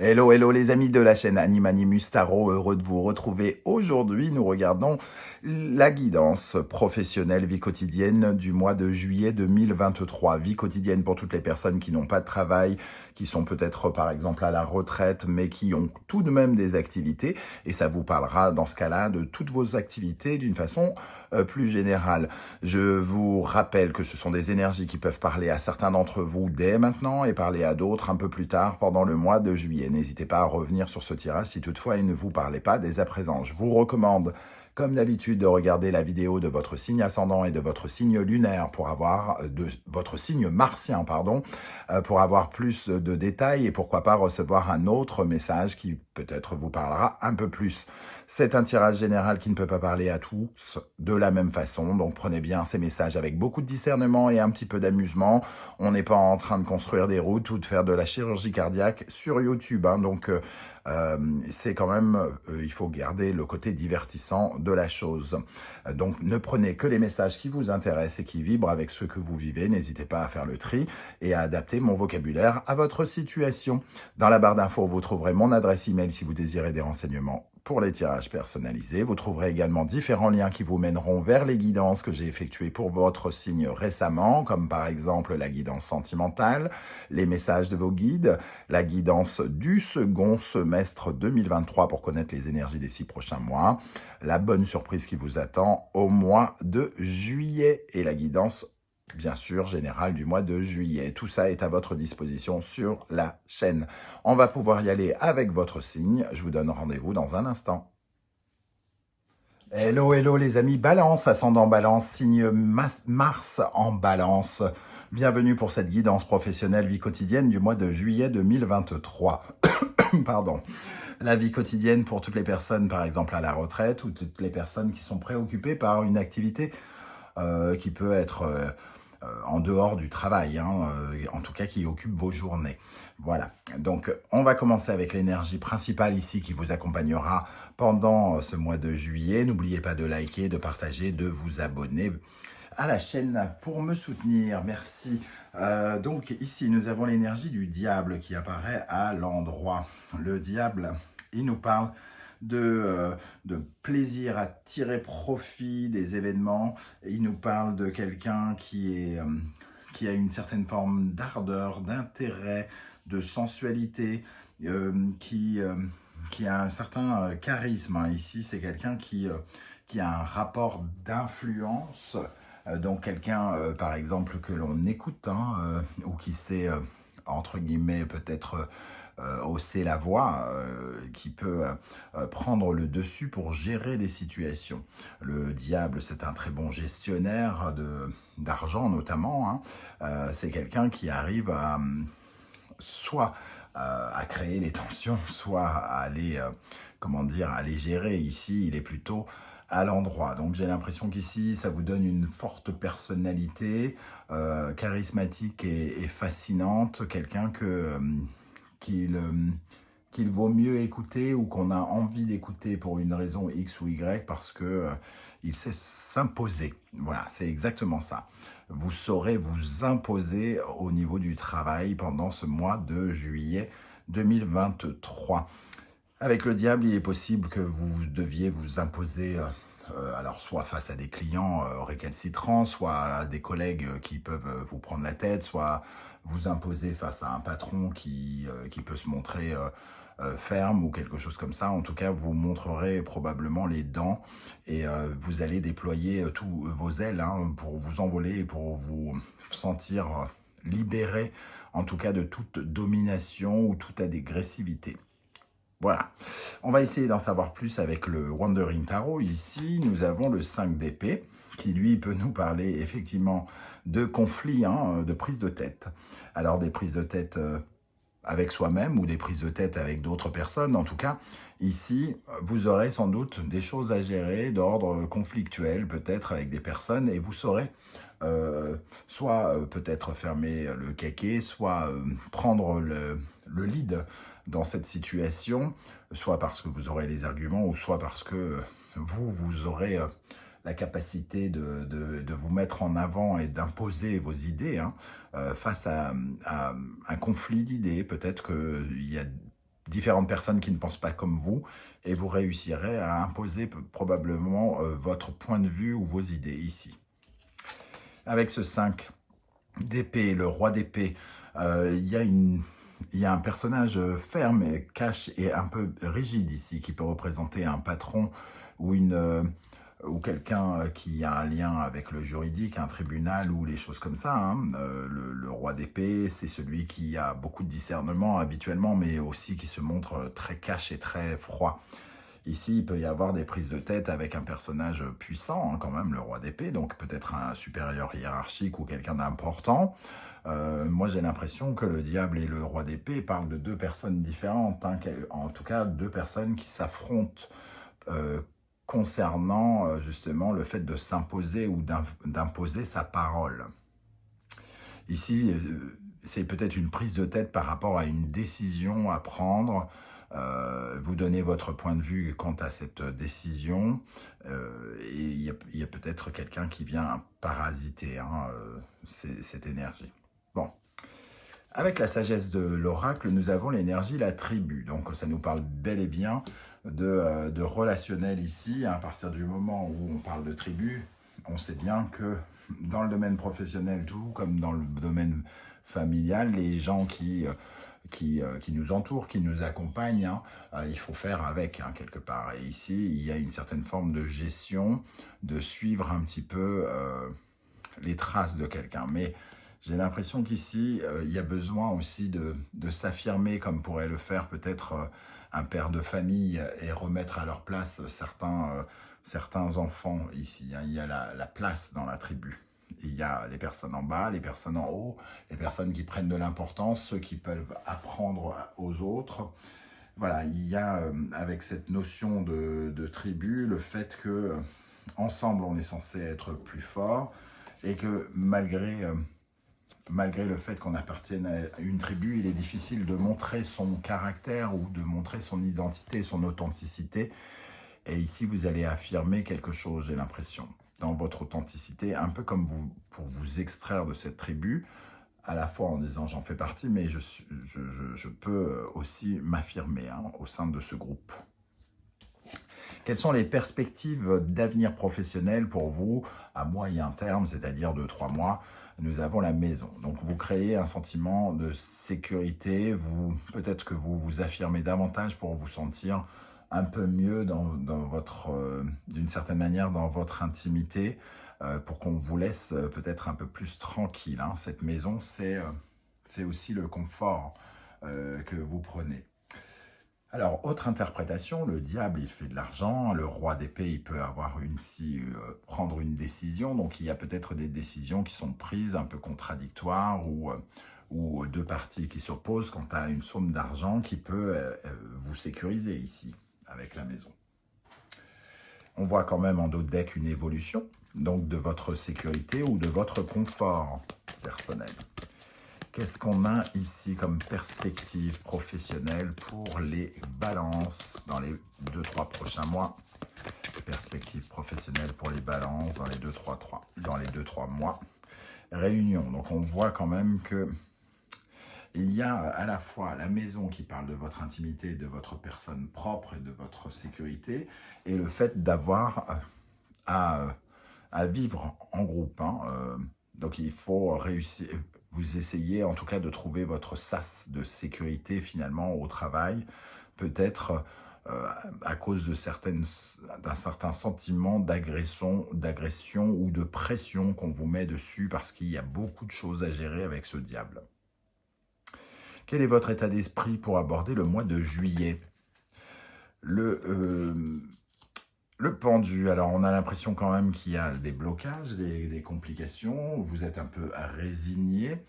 Hello, hello les amis de la chaîne Animanimus Tarot, heureux de vous retrouver. Aujourd'hui, nous regardons la guidance professionnelle vie quotidienne du mois de juillet 2023. Vie quotidienne pour toutes les personnes qui n'ont pas de travail, qui sont peut-être par exemple à la retraite, mais qui ont tout de même des activités. Et ça vous parlera dans ce cas-là de toutes vos activités d'une façon plus générale. Je vous rappelle que ce sont des énergies qui peuvent parler à certains d'entre vous dès maintenant et parler à d'autres un peu plus tard pendant le mois de juillet. N'hésitez pas à revenir sur ce tirage si toutefois il ne vous parlait pas dès à présent. Je vous recommande, comme d'habitude, de regarder la vidéo de votre signe ascendant et de votre signe lunaire pour avoir, de votre signe martien, pardon, pour avoir plus de détails et pourquoi pas recevoir un autre message qui peut-être vous parlera un peu plus. C'est un tirage général qui ne peut pas parler à tous de la même façon, donc prenez bien ces messages avec beaucoup de discernement et un petit peu d'amusement. On n'est pas en train de construire des routes ou de faire de la chirurgie cardiaque sur YouTube, hein, donc c'est quand même, il faut garder le côté divertissant de la chose. Donc ne prenez que les messages qui vous intéressent et qui vibrent avec ce que vous vivez. N'hésitez pas à faire le tri et à adapter mon vocabulaire à votre situation. Dans la barre d'infos, vous trouverez mon adresse email si vous désirez des renseignements pour les tirages personnalisés. Vous trouverez également différents liens qui vous mèneront vers les guidances que j'ai effectuées pour votre signe récemment, comme par exemple la guidance sentimentale, les messages de vos guides, la guidance du second semestre 2023 pour connaître les énergies des 6 prochains mois, la bonne surprise qui vous attend au mois de juillet et la guidance bien sûr, général du mois de juillet. Tout ça est à votre disposition sur la chaîne. On va pouvoir y aller avec votre signe. Je vous donne rendez-vous dans un instant. Hello, hello les amis, Balance, ascendant Balance, signe Mars en Balance. Bienvenue pour cette guidance professionnelle vie quotidienne du mois de juillet 2023. Pardon. La vie quotidienne pour toutes les personnes, par exemple à la retraite, ou toutes les personnes qui sont préoccupées par une activité qui peut être en dehors du travail, hein, en tout cas qui occupe vos journées. Voilà, donc on va commencer avec l'énergie principale ici qui vous accompagnera pendant ce mois de juillet. N'oubliez pas de liker, de partager, de vous abonner à la chaîne pour me soutenir. Merci. Donc ici, nous avons l'énergie du diable qui apparaît à l'endroit. Le diable, il nous parle de plaisir à tirer profit des événements. Il nous parle de quelqu'un qui a une certaine forme d'ardeur, d'intérêt, de sensualité, qui a un certain charisme, hein. Ici, c'est quelqu'un qui a un rapport d'influence, donc quelqu'un, par exemple, que l'on écoute, hein, ou qui sait, entre guillemets, peut-être hausser la voix, qui peut prendre le dessus pour gérer des situations. Le diable, c'est un très bon gestionnaire d'argent notamment, hein. C'est quelqu'un qui arrive à soit à créer les tensions, soit à les, comment dire, à les gérer. Ici, il est plutôt à l'endroit. Donc j'ai l'impression qu'ici, ça vous donne une forte personnalité, charismatique et fascinante, quelqu'un qu'il vaut mieux écouter ou qu'on a envie d'écouter pour une raison X ou Y parce que il sait s'imposer. Voilà, c'est exactement ça. Vous saurez vous imposer au niveau du travail pendant ce mois de juillet 2023. Avec le diable, il est possible que vous deviez vous imposer, alors soit face à des clients récalcitrants, soit à des collègues qui peuvent vous prendre la tête, soit vous imposer face à un patron qui peut se montrer ferme ou quelque chose comme ça. En tout cas, vous montrerez probablement les dents et vous allez déployer tous vos ailes, hein, pour vous envoler et pour vous sentir libéré, en tout cas de toute domination ou toute agressivité. Voilà, on va essayer d'en savoir plus avec le Wandering Tarot. Ici, nous avons le 5 d'épée, qui lui peut nous parler effectivement de conflits, hein, de prises de tête. Alors des prises de tête avec soi-même ou des prises de tête avec d'autres personnes. En tout cas, ici, vous aurez sans doute des choses à gérer d'ordre conflictuel, peut-être avec des personnes, et vous saurez soit peut-être fermer le caquet, soit prendre le lead dans cette situation, soit parce que vous aurez les arguments, ou soit parce que vous aurez la capacité de vous mettre en avant et d'imposer vos idées, hein, face à un conflit d'idées. Peut-être qu'il y a différentes personnes qui ne pensent pas comme vous, et vous réussirez à imposer probablement votre point de vue ou vos idées ici. Avec ce 5 d'épée, le roi d'épée, il y a un personnage ferme, cash et un peu rigide ici, qui peut représenter un patron ou quelqu'un qui a un lien avec le juridique, un tribunal ou les choses comme ça. Hein. Le roi d'épée, c'est celui qui a beaucoup de discernement habituellement, mais aussi qui se montre très cash et très froid. Ici, il peut y avoir des prises de tête avec un personnage puissant, hein, quand même, le roi d'épée, donc peut-être un supérieur hiérarchique ou quelqu'un d'important. Moi, j'ai l'impression que le diable et le roi d'épée parlent de deux personnes différentes, hein, en tout cas deux personnes qui s'affrontent concernant justement le fait de s'imposer ou d'imposer sa parole. Ici, c'est peut-être une prise de tête par rapport à une décision à prendre. Vous donnez votre point de vue quant à cette décision et il y a peut-être quelqu'un qui vient parasiter hein, cette énergie. Bon. Avec la sagesse de l'oracle, nous avons l'énergie, la tribu. Donc ça nous parle bel et bien de relationnel ici. À partir du moment où on parle de tribu, on sait bien que dans le domaine professionnel, tout comme dans le domaine familial, les gens qui nous entourent, qui nous accompagnent, hein, il faut faire avec, hein, quelque part. Et ici, il y a une certaine forme de gestion, de suivre un petit peu les traces de quelqu'un. Mais j'ai l'impression qu'ici, il y a besoin aussi de s'affirmer, comme pourrait le faire peut-être un père de famille, et remettre à leur place certains enfants ici. Hein. Il y a la place dans la tribu. Il y a les personnes en bas, les personnes en haut, les personnes qui prennent de l'importance, ceux qui peuvent apprendre aux autres. Voilà, il y a avec cette notion de tribu, le fait que ensemble on est censé être plus fort et que malgré le fait qu'on appartienne à une tribu, il est difficile de montrer son caractère ou de montrer son identité, son authenticité. Et ici, vous allez affirmer quelque chose, j'ai l'impression, dans votre authenticité, un peu comme vous, pour vous extraire de cette tribu, à la fois en disant j'en fais partie, mais je peux aussi m'affirmer hein, au sein de ce groupe. Quelles sont les perspectives d'avenir professionnel pour vous à moyen terme, c'est-à-dire de 3 mois? Nous avons la maison. Donc, vous créez un sentiment de sécurité. Peut-être que vous vous affirmez davantage pour vous sentir un peu mieux d'une certaine manière, dans votre intimité, pour qu'on vous laisse peut-être un peu plus tranquille. Hein. Cette maison, c'est aussi le confort que vous prenez. Alors, autre interprétation, le diable, il fait de l'argent, le roi d'épée, il peut prendre une décision, donc il y a peut-être des décisions qui sont prises un peu contradictoires ou deux parties qui s'opposent quant à une somme d'argent qui peut vous sécuriser ici, avec la maison. On voit quand même en dos de deck une évolution, donc de votre sécurité ou de votre confort personnel. Qu'est-ce qu'on a ici comme perspective professionnelle pour les balances dans les 2-3 prochains mois? Perspective professionnelle pour les balances dans les 2-3 mois. Réunion, donc on voit quand même que il y a à la fois la maison qui parle de votre intimité, de votre personne propre et de votre sécurité, et le fait d'avoir à vivre en groupe. Hein, donc il faut réussir, vous essayez en tout cas de trouver votre sas de sécurité finalement au travail, peut-être à cause d'un certain sentiment d'agression ou de pression qu'on vous met dessus parce qu'il y a beaucoup de choses à gérer avec ce diable. Quel est votre état d'esprit pour aborder le mois de juillet? Le pendu, alors on a l'impression quand même qu'il y a des blocages, des complications, vous êtes un peu résigné.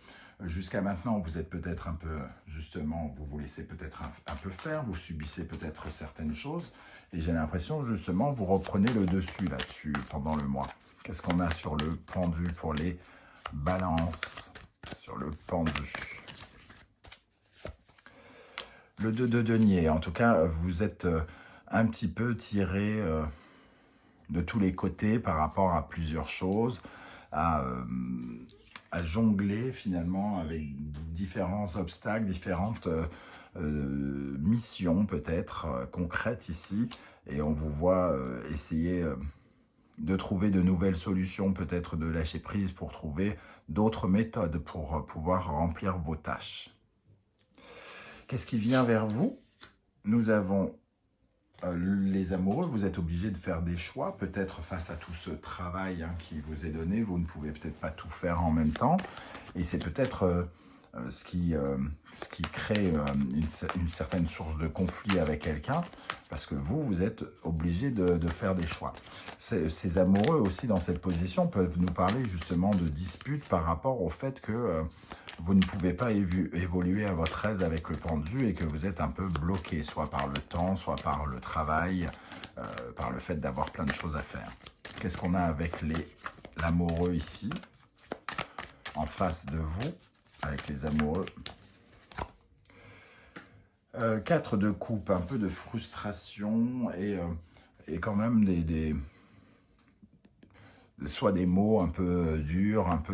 Jusqu'à maintenant, vous êtes peut-être un peu, justement, vous vous laissez peut-être un peu faire, vous subissez peut-être certaines choses, et j'ai l'impression, justement, vous reprenez le dessus là-dessus pendant le mois. Qu'est-ce qu'on a sur le pendu pour les balances? Sur le pendu. Le 2 de denier, en tout cas, vous êtes un petit peu tiré de tous les côtés par rapport à plusieurs choses, à jongler finalement avec différents obstacles, différentes mission peut-être concrète ici, et on vous voit essayer de trouver de nouvelles solutions, peut-être de lâcher prise pour trouver d'autres méthodes pour pouvoir remplir vos tâches. Qu'est-ce qui vient vers vous? Nous avons les amoureux, vous êtes obligés de faire des choix, peut-être face à tout ce travail qui vous est donné, vous ne pouvez peut-être pas tout faire en même temps, et c'est peut-être ce qui crée une certaine source de conflit avec quelqu'un, parce que vous êtes obligé de faire des choix. Ces amoureux aussi dans cette position peuvent nous parler justement de disputes par rapport au fait que vous ne pouvez pas évoluer à votre aise avec le pendu et que vous êtes un peu bloqué, soit par le temps, soit par le travail, par le fait d'avoir plein de choses à faire. Qu'est-ce qu'on a avec l'amoureux ici, en face de vous, avec les amoureux? 4 de coupe, un peu de frustration et quand même soit des mots un peu durs, un peu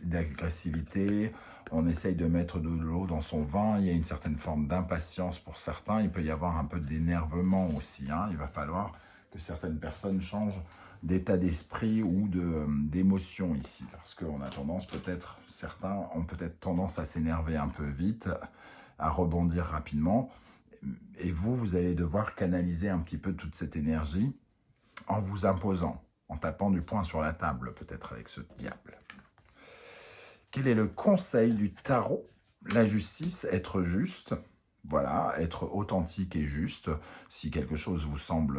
d'agressivité. On essaye de mettre de l'eau dans son vin. Il y a une certaine forme d'impatience pour certains. Il peut y avoir un peu d'énervement aussi. Il va falloir que certaines personnes changent d'état d'esprit ou d'émotion ici. Parce qu'on a tendance certains ont peut-être tendance à s'énerver un peu vite, à rebondir rapidement. Et vous allez devoir canaliser un petit peu toute cette énergie en vous imposant, en tapant du poing sur la table, peut-être avec ce diable. Quel est le conseil du tarot? La justice, être juste, voilà, être authentique et juste. Si quelque chose vous semble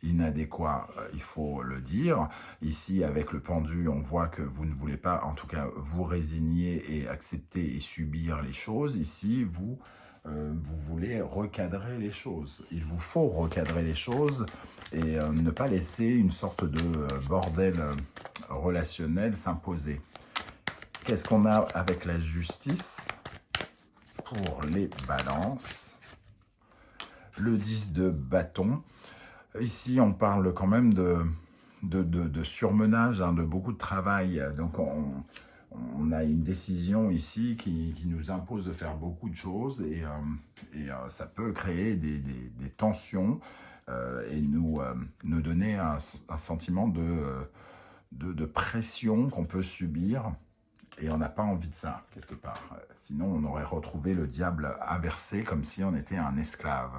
inadéquat, il faut le dire. Ici, avec le pendu, on voit que vous ne voulez pas, en tout cas, vous résigner et accepter et subir les choses. Ici, vous voulez recadrer les choses. Il vous faut recadrer les choses et ne pas laisser une sorte de bordel relationnel s'imposer. Qu'est-ce qu'on a avec la justice pour les balances? Le 10 de bâton. Ici, on parle quand même de surmenage, de beaucoup de travail. Donc, on a une décision ici qui nous impose de faire beaucoup de choses et ça peut créer des tensions et nous donner un sentiment de pression qu'on peut subir. Et on n'a pas envie de ça, quelque part. Sinon, on aurait retrouvé le diable inversé, comme si on était un esclave.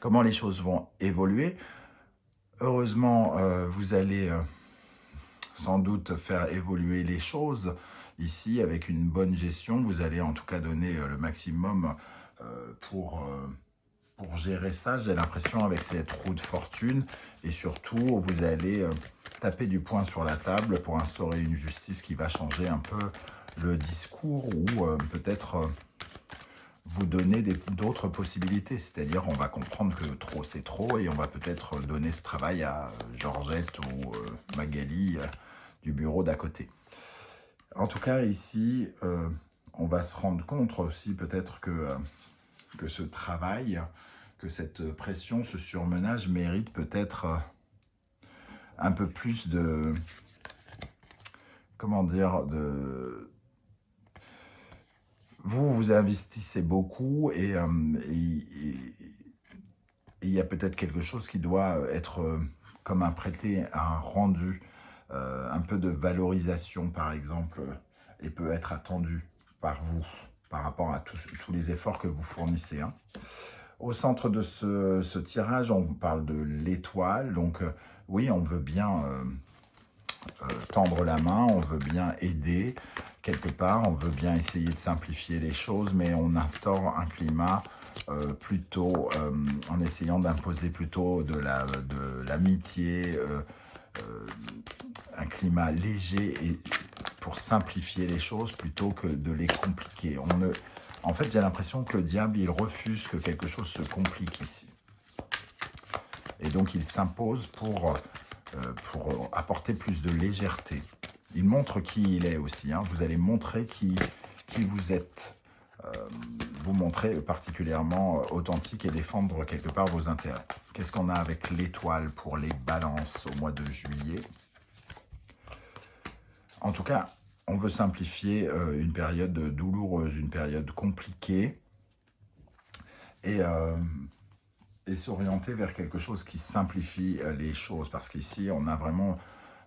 Comment les choses vont évoluer? Heureusement, vous allez sans doute faire évoluer les choses. Ici, avec une bonne gestion, vous allez en tout cas donner le maximum pour gérer ça. J'ai l'impression avec cette roue de fortune. Et surtout, vous allez taper du poing sur la table pour instaurer une justice qui va changer un peu le discours ou peut-être vous donner d'autres possibilités. C'est-à-dire, on va comprendre que trop, c'est trop et on va peut-être donner ce travail à Georgette ou Magali du bureau d'à côté. En tout cas, ici, on va se rendre compte aussi peut-être que ce travail, que cette pression, ce surmenage mérite peut-être un peu plus de, comment dire, vous investissez beaucoup et il y a peut-être quelque chose qui doit être comme un prêté, un rendu, un peu de valorisation par exemple, et peut être attendu par vous, par rapport à tous les efforts que vous fournissez. Au centre de ce tirage, on parle de l'étoile, donc oui, on veut bien tendre la main, on veut bien aider quelque part, on veut bien essayer de simplifier les choses, mais on instaure un climat plutôt en essayant d'imposer plutôt de l'amitié, un climat léger et pour simplifier les choses plutôt que de les compliquer. En fait, j'ai l'impression que le diable, il refuse que quelque chose se complique ici. Et donc, il s'impose pour apporter plus de légèreté. Il montre qui il est aussi. Vous allez montrer qui vous êtes. Vous montrer particulièrement authentique et défendre quelque part vos intérêts. Qu'est-ce qu'on a avec l'étoile pour les balances au mois de juillet? En tout cas, on veut simplifier une période douloureuse, une période compliquée. et, et s'orienter vers quelque chose qui simplifie les choses. Parce qu'ici, on a vraiment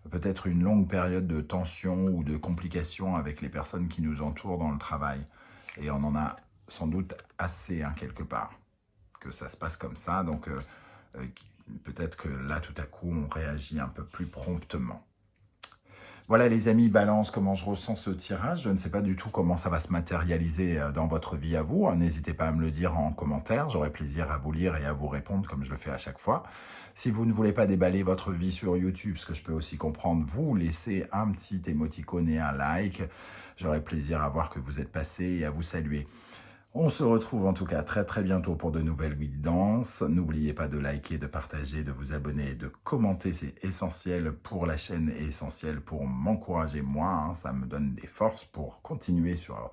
peut-être une longue période de tension ou de complications avec les personnes qui nous entourent dans le travail. Et on en a sans doute assez, hein, quelque part, que ça se passe comme ça. Donc, peut-être que là, tout à coup, on réagit un peu plus promptement. Voilà les amis, balance, comment je ressens ce tirage. Je ne sais pas du tout comment ça va se matérialiser dans votre vie à vous. N'hésitez pas à me le dire en commentaire. J'aurai plaisir à vous lire et à vous répondre comme je le fais à chaque fois. Si vous ne voulez pas déballer votre vie sur YouTube, ce que je peux aussi comprendre, vous laissez un petit émoticône et un like. J'aurai plaisir à voir que vous êtes passé et à vous saluer. On se retrouve en tout cas très très bientôt pour de nouvelles guidances. N'oubliez pas de liker, de partager, de vous abonner, de commenter. C'est essentiel pour la chaîne et essentiel pour m'encourager moi. Hein. Ça me donne des forces pour continuer sur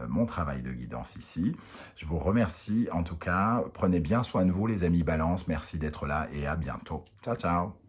mon travail de guidance ici. Je vous remercie en tout cas. Prenez bien soin de vous les amis Balance. Merci d'être là et à bientôt. Ciao ciao.